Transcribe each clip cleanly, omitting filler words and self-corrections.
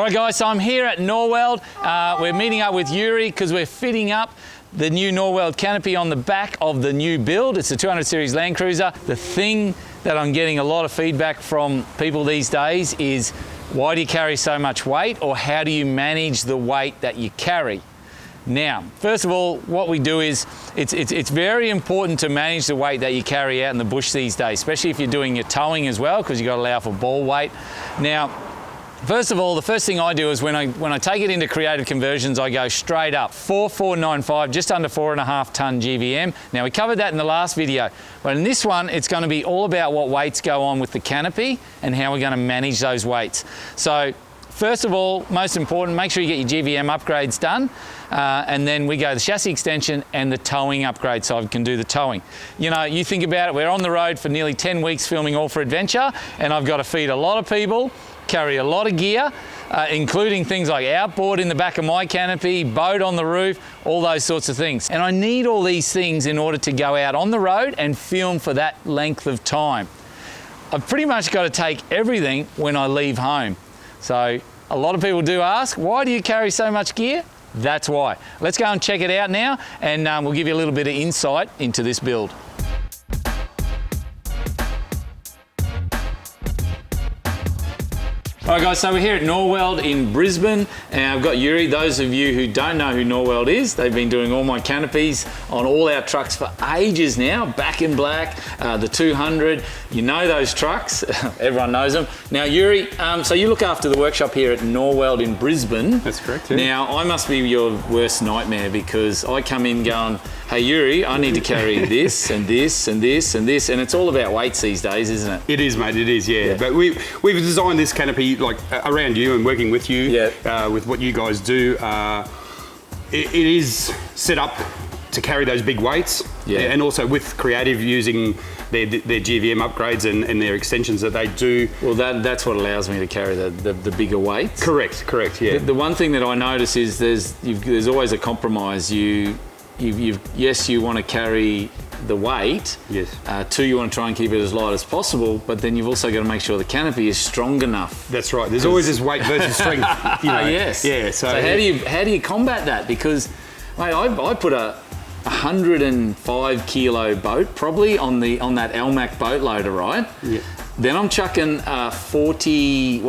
Alright guys, so I'm here at Norweld. We're meeting up with Yuri because we're fitting up the new Norweld Canopy on the back of the new build. It's a 200 series Land Cruiser. The thing that I'm getting a lot of feedback from people these days is, why do you carry so much weight, or how do you manage the weight that you carry? Now, first of all, what we do is, it's very important to manage the weight that you carry out in the bush these days, especially if you're doing your towing as well, because you've got to allow for ball weight. Now, first of all, the first thing I do is when I take it into creative conversions, I go straight up 4495, just under 4.5 ton GVM. Now, we covered that in the last video, but in this one, it's going to be all about what weights go on with the canopy and how we're going to manage those weights. So, first of all, most important, make sure you get your GVM upgrades done, and then we go the chassis extension and the towing upgrade, so I can do the towing. You know, you think about it, we're on the road for nearly 10 weeks filming All for Adventure, and I've got to feed a lot of people, carry a lot of gear, including things like outboard in the back of my canopy, boat on the roof, all those sorts of things. And I need all these things in order to go out on the road and film for that length of time. I've pretty much got to take everything when I leave home. So a lot of people do ask, why do you carry so much gear? That's why. Let's go and check it out now, and we'll give you a little bit of insight into this build. Alright guys, so we're here at Norweld in Brisbane, and I've got Yuri. Those of you who don't know who Norweld is, they've been doing all my canopies on all our trucks for ages now. Back in Black, the 200, you know those trucks, everyone knows them. Now Yuri, so you look after the workshop here at Norweld in Brisbane. That's correct, yeah. Now I must be your worst nightmare, because I come in going, hey Yuri, I need to carry this and this and this and this, and it's all about weights these days, isn't it? It is, mate, it is, yeah. But we've designed this canopy like around you and working with you, with what you guys do. It is set up to carry those big weights, and also with creative using their GVM upgrades and their extensions that they do. Well, that's what allows me to carry the bigger weights. Correct, yeah. The one thing that I notice is there's always a compromise. Yes, you want to carry the weight. Yes. Two, you want to try and keep it as light as possible, but then you've also got to make sure the canopy is strong enough. That's right. There's always this weight versus strength. You know. Yes. Yeah. So how do you combat that? Because, mate, I put a 105 kilo boat probably on that LMAC boat loader, right? Yeah. Then I'm chucking 40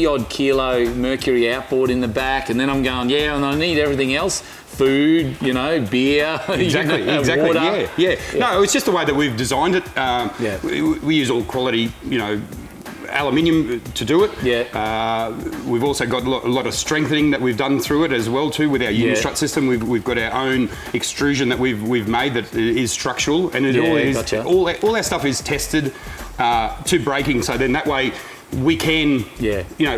odd kilo Mercury outboard in the back, and then I'm going, and I need everything else. Food, beer, exactly, water. Yeah. No, it's just the way that we've designed it. We use all quality, aluminium to do it. Yeah. We've also got a lot of strengthening that we've done through it as well too with our Unistrut system. We've got our own extrusion that we've made that is structural, and all our stuff is tested to braking. So then that way we can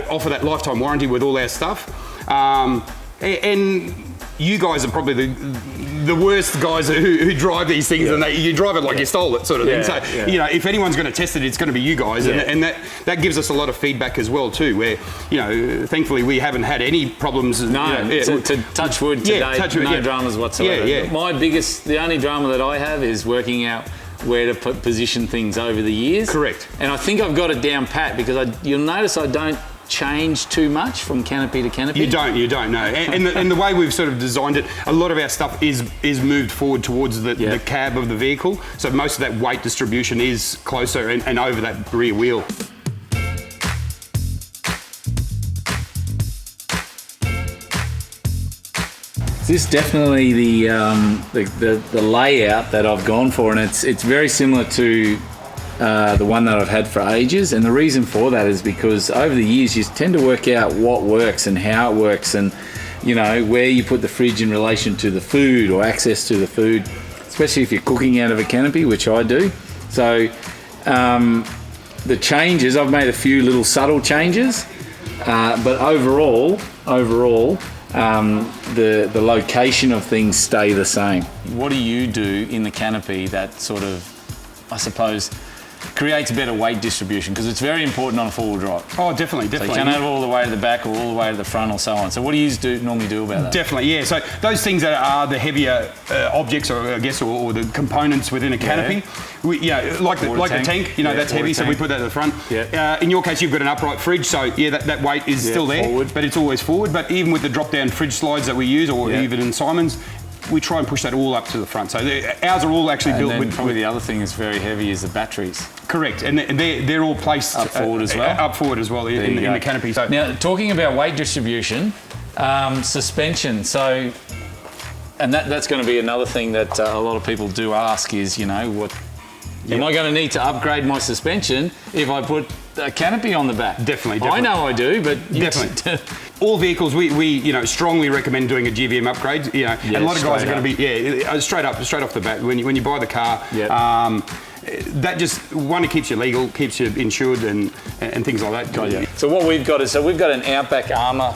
offer that lifetime warranty with all our stuff. And you guys are probably the worst guys who drive these things, and you drive it like you stole it, sort of thing. So if anyone's going to test it, it's going to be you guys, and that gives us a lot of feedback as well too. Where thankfully we haven't had any problems. No, to touch wood today, no dramas whatsoever. The only drama that I have is working out where to position things over the years. Correct. And I think I've got it down pat, because you'll notice I don't change too much from canopy to canopy. You don't, no. And the way we've sort of designed it, a lot of our stuff is moved forward towards the cab of the vehicle. So most of that weight distribution is closer and over that rear wheel. This is definitely the layout that I've gone for, and it's very similar to the one that I've had for ages. And the reason for that is because over the years you tend to work out what works and how it works, and where you put the fridge in relation to the food or access to the food, especially if you're cooking out of a canopy, which I do. So the changes, I've made a few little subtle changes, but overall the location of things stay the same. What do you do in the canopy that sort of, I suppose, creates better weight distribution because it's very important on a four-wheel drive. Oh, definitely. So you can't have it all the way to the back or all the way to the front or so on. So what do you normally do about that? Definitely, yeah. So those things that are the heavier objects, or I guess, or the components within a canopy, like the tank, that's heavy, so we put that at the front. Yeah. In your case, you've got an upright fridge, so yeah, that weight is still there, forward. But it's always forward. But even with the drop-down fridge slides that we use, or even in Simon's, we try and push that all up to the front. So ours are all actually built with... Probably the other thing that's very heavy is the batteries. Correct, and they're all placed... Up forward as well? Up forward as well in the canopy. So now, talking about weight distribution, suspension, so... And that's going to be another thing that a lot of people do ask is, am I going to need to upgrade my suspension if I put a canopy on the back? Definitely. I know I do, but... Definitely. All vehicles, we strongly recommend doing a GVM upgrade. And a lot of guys are going to be straight off the bat when you buy the car. That just it keeps you legal, keeps you insured, and things like that. Got you. So what we've got is we've got an Outback Armour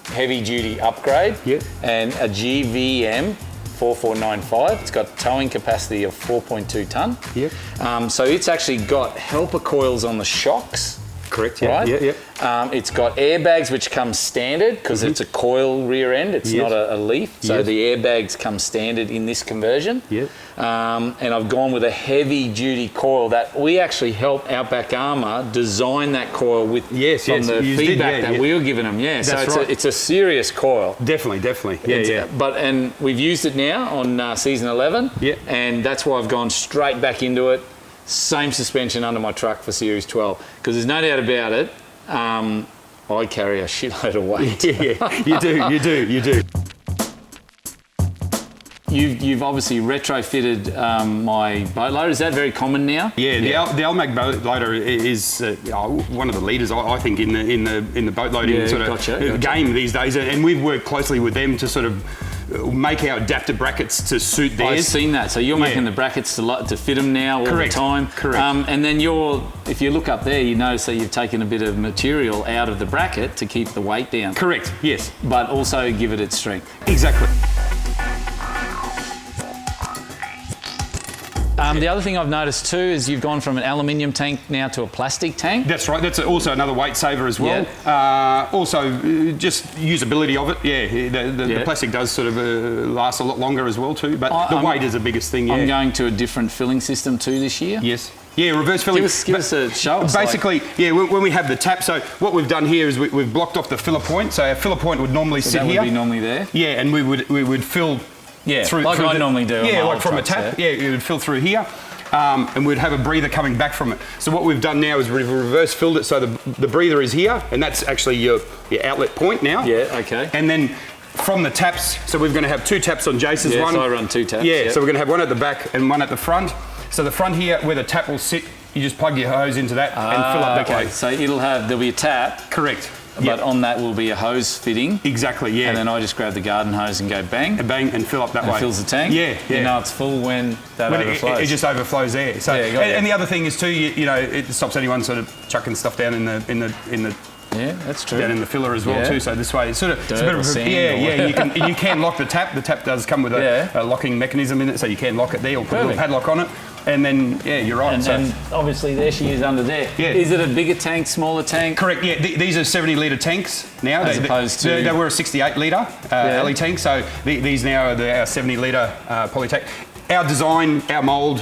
heavy duty upgrade and a GVM 4495. It's got towing capacity of 4.2 tonne. So it's actually got helper coils on the shocks. Correct, right? It's got airbags which come standard because it's a coil rear end, it's not a leaf. So the airbags come standard in this conversion. And I've gone with a heavy duty coil that we actually helped Outback Armour design that coil with from the feedback that we were giving them. It's a serious coil. Definitely. And we've used it now on season 11. And that's why I've gone straight back into it. Same suspension under my truck for Series 12 because there's no doubt about it. I carry a shitload of weight. You do. You've obviously retrofitted my boat loader. Is that very common now? The Almag boat loader is one of the leaders, I think, in the boat loading game these days. And we've worked closely with them to sort of make our adapter brackets to suit theirs. I've seen that. So you're making the brackets to fit them now all the time. Correct. And then if you look up there, you notice that you've taken a bit of material out of the bracket to keep the weight down. Correct, yes. But also give it its strength. Exactly. The other thing I've noticed too is you've gone from an aluminium tank now to a plastic tank. That's right. That's also another weight saver as well. Also, just usability of it. The plastic does sort of last a lot longer as well too. But the weight is the biggest thing. I'm going to a different filling system too this year. Yes. Yeah, reverse filling. Give us a show. Basically, when we have the tap, so what we've done here is we've blocked off the filler point. So our filler point would normally sit here. That would be normally there. Yeah, and we would fill. Through I normally do. Like from a tap. It would fill through here, and we'd have a breather coming back from it. So what we've done now is we've reverse filled it so the breather is here, and that's actually your outlet point now. And then from the taps, so we're going to have two taps on Jase's one. So I run two taps. So we're going to have one at the back and one at the front. So the front here, where the tap will sit, you just plug your hose into that and fill up that way. So there'll be a tap. Correct. But on that will be a hose fitting. Exactly, And then I just grab the garden hose and go bang. And bang and fill up that way. It fills the tank. You know it's full when overflows. It just overflows there. So and the other thing is too, it stops anyone sort of chucking stuff down in the that's true. Down in the filler as well too. So this way, it's a bit of a, you can lock the tap. The tap does come with a locking mechanism in it, so you can lock it there or put a little padlock on it. And then, you're right. And obviously there she is under there. Is it a bigger tank, smaller tank? Correct, these are 70-litre tanks now. As opposed to... They were a 68-litre alley tank, so these now are our 70-litre poly tank. Our design, our mould,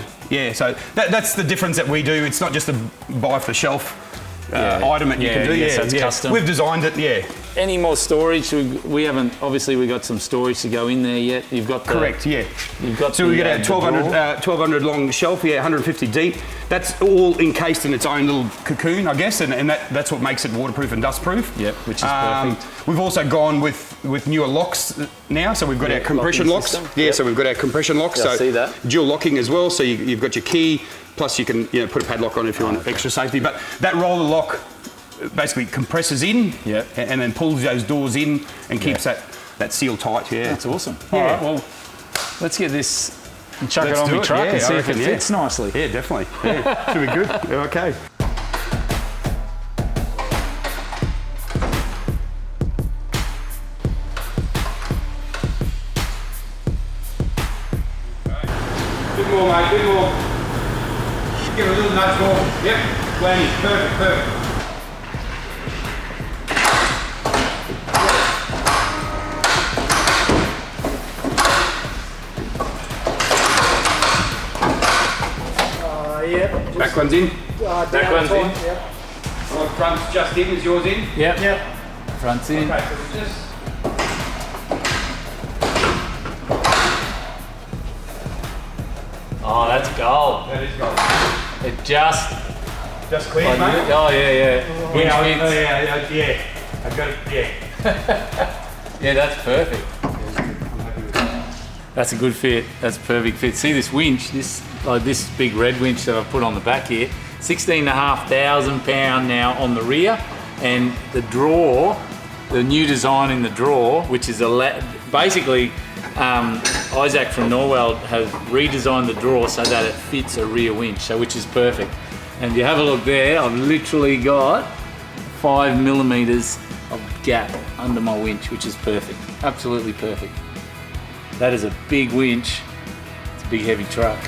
so that's the difference that we do. It's not just a buy-off-the-shelf item that you can do. So it's custom. We've designed it, Any more storage? We haven't. Obviously, we got some storage to go in there yet. You've got correct. You've got so we got a 1200 long shelf. 150 deep. That's all encased in its own little cocoon, I guess, and that's what makes it waterproof and dustproof. Which is perfect. We've also gone with newer locks now. So we've got our compression locks. So we've got our compression locks. I see that. Dual locking as well. So you've got your key. Plus you can put a padlock on if you want extra safety. But that roller lock basically compresses in and then pulls those doors in and keeps that seal tight. That's awesome. All right, well, let's get this and chuck it on my truck and see if it fits nicely. Yeah, definitely. Should be good. Okay. Bit more, mate, bit more. Give it a little nudge more. Yep, landing, perfect, perfect. Yep. Back one's in. Back one's in. Yep. Right, front's just in. Is yours in? Yep. Yep. Front's in. Okay, so we just... Oh, that's gold. That is gold. It just... Just clean, mate. Oh, yeah. Winch fits. Yeah. I've got it, yeah. Yeah, that's perfect. I'm happy with that. That's a good fit. That's a perfect fit. See this winch, this big red winch that I've put on the back here, 16,500 pound now on the rear, and the draw, the new design in the draw, which is basically Isaac from Norweld has redesigned the draw so that it fits a rear winch, so which is perfect. And if you have a look there, I've literally got 5 millimeters of gap under my winch, which is perfect, absolutely perfect. That is a big winch. It's a big heavy truck.